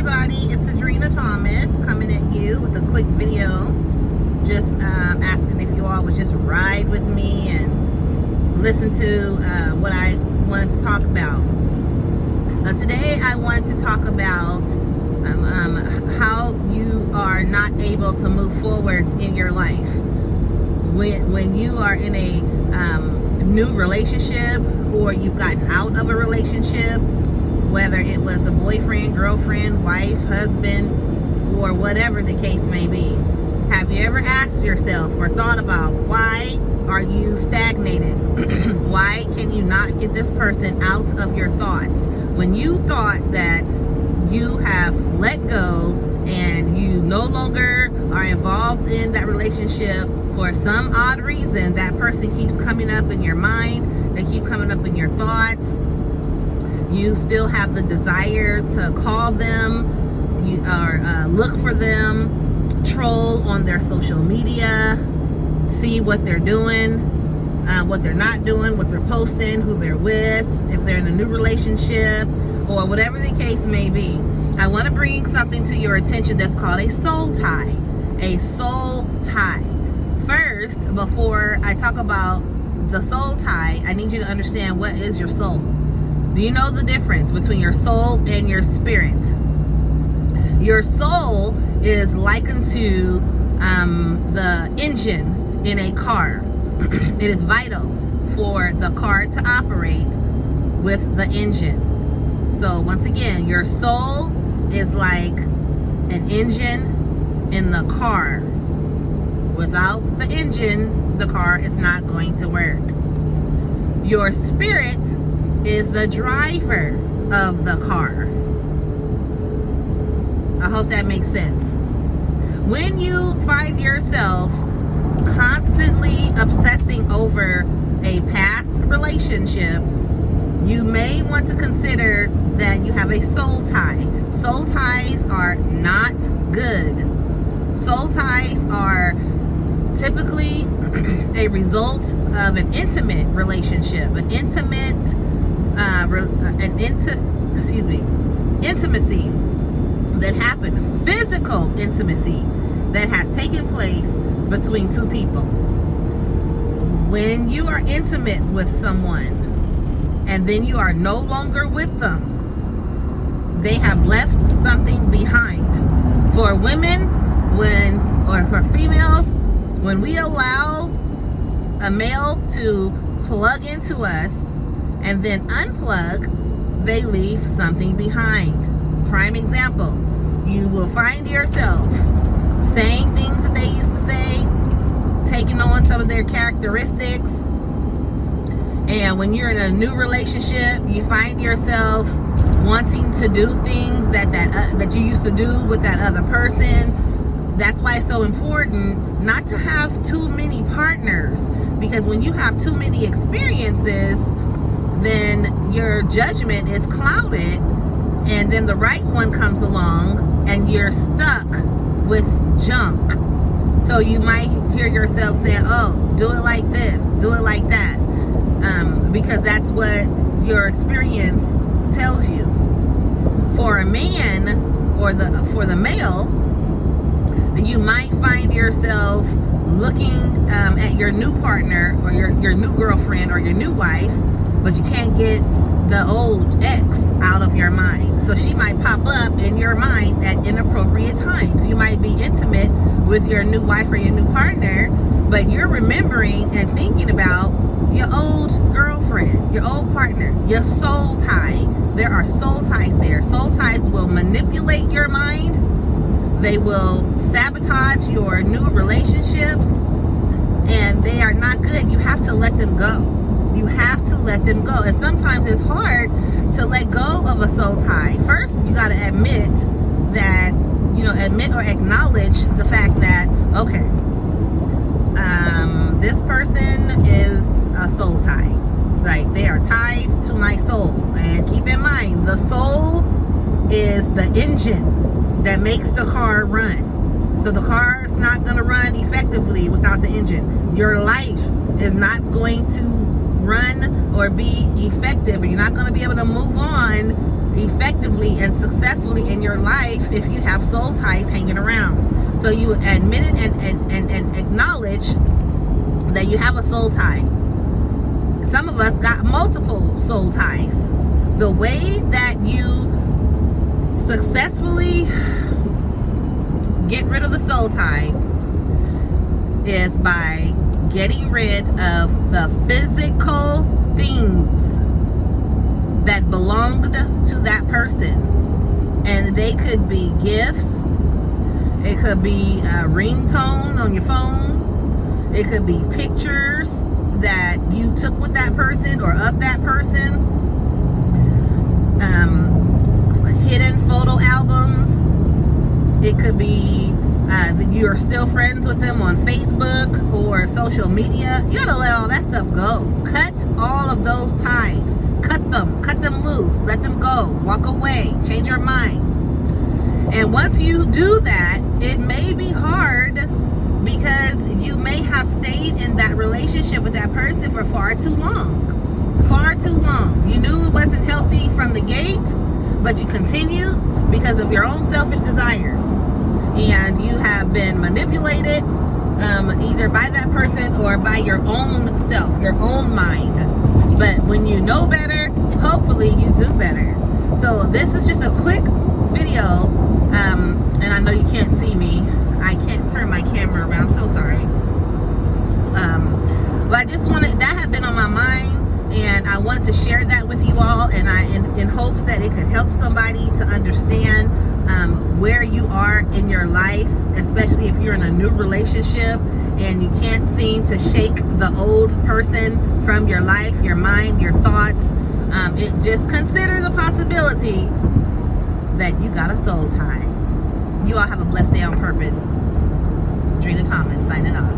everybody, it's Adrena Thomas coming at you with a quick video, just asking if you all would just ride with me and listen to what I wanted to talk about. Today I want to talk about how you are not able to move forward in your life when you are in a new relationship, or you've gotten out of a relationship, whether it was a boyfriend, girlfriend, wife, husband, or whatever the case may be. Have you ever asked yourself or thought about, why are you stagnated? Why can you not get this person out of your thoughts? When you thought that you have let go and you no longer are involved in that relationship, for some odd reason, that person keeps coming up in your mind, they keep coming up in your thoughts. You still have the desire to call them, look for them, troll on their social media, see what they're doing, what they're not doing, what they're posting, who they're with, if they're in a new relationship, or whatever the case may be. I want to bring something to your attention that's called a soul tie. A soul tie. First, before I talk about the soul tie, I need you to understand, what is your soul? Do you know the difference between your soul and your spirit? Your soul is likened to the engine in a car. It is vital for the car to operate with the engine. So once again, your soul is like an engine in the car. Without the engine, the car is not going to work. Your spirit is the driver of the car. I hope that makes sense. When you find yourself constantly obsessing over a past relationship, you may want to consider that you have a soul tie. Soul ties are not good. Soul ties are typically a result of an intimate relationship, intimacy that happened, physical intimacy that has taken place between two people. When you are intimate with someone and then you are no longer with them, they have left something behind. For women, or for females, when we allow a male to plug into us and then unplug, they leave something behind. Prime example, you will find yourself saying things that they used to say, taking on some of their characteristics, and when you're in a new relationship, you find yourself wanting to do things that you used to do with that other person. That's why it's so important not to have too many partners, because when you have too many experiences, then your judgment is clouded, and then the right one comes along and you're stuck with junk. So you might hear yourself saying, oh, do it like this, do it like that, because that's what your experience tells you. For a man, or for the male, you might find yourself looking at your new partner, or your new girlfriend, or your new wife, but you can't get the old ex out of your mind. So she might pop up in your mind at inappropriate times. You might be intimate with your new wife or your new partner, but you're remembering and thinking about your old girlfriend, your old partner, your soul tie. There are soul ties there. Soul ties will manipulate your mind. They will sabotage your new relationships, and they are not good. You have to let them go. You have to let them go. And sometimes it's hard to let go of a soul tie. First, you got to admit or acknowledge the fact that, okay, this person is a soul tie. Like, they are tied to my soul. And keep in mind, the soul is the engine that makes the car run. So the car is not going to run effectively without the engine. Your life is not going to run or be effective, or you're not going to be able to move on effectively effectively and successfully in your life if you have soul ties hanging around. So you admit it and acknowledge that you have a soul tie. Some of us got multiple soul ties. The way that you successfully get rid of the soul tie is by getting rid of the physical things that belonged to that person. And they could be gifts, it could be a ringtone on your phone, it could be pictures that you took with that person or of that person, hidden photo albums. It could be that you are still friends with them on Facebook or social media. You gotta let all that stuff go. Cut all of those ties. Cut them loose, let them go, walk away, change your mind. And once you do that, it may be hard because you may have stayed in that relationship with that person for far too long. You knew it wasn't healthy from the gate, but you continued because of your own selfish desires. And you have been manipulated either by that person or by your own self, your own mind. But when you know better, hopefully you do better. So this is just a quick video, and I know you can't see me. I can't turn my camera around, so sorry. But I just wanted, that had been on my mind, and I wanted to share that with you all, and in hopes that it could help somebody to understand where you are in your life, especially if you're in a new relationship and you can't seem to shake the old person from your life, your mind, your thoughts. Just consider the possibility that you got a soul tie. You all have a blessed day on purpose. Drina Thomas signing off.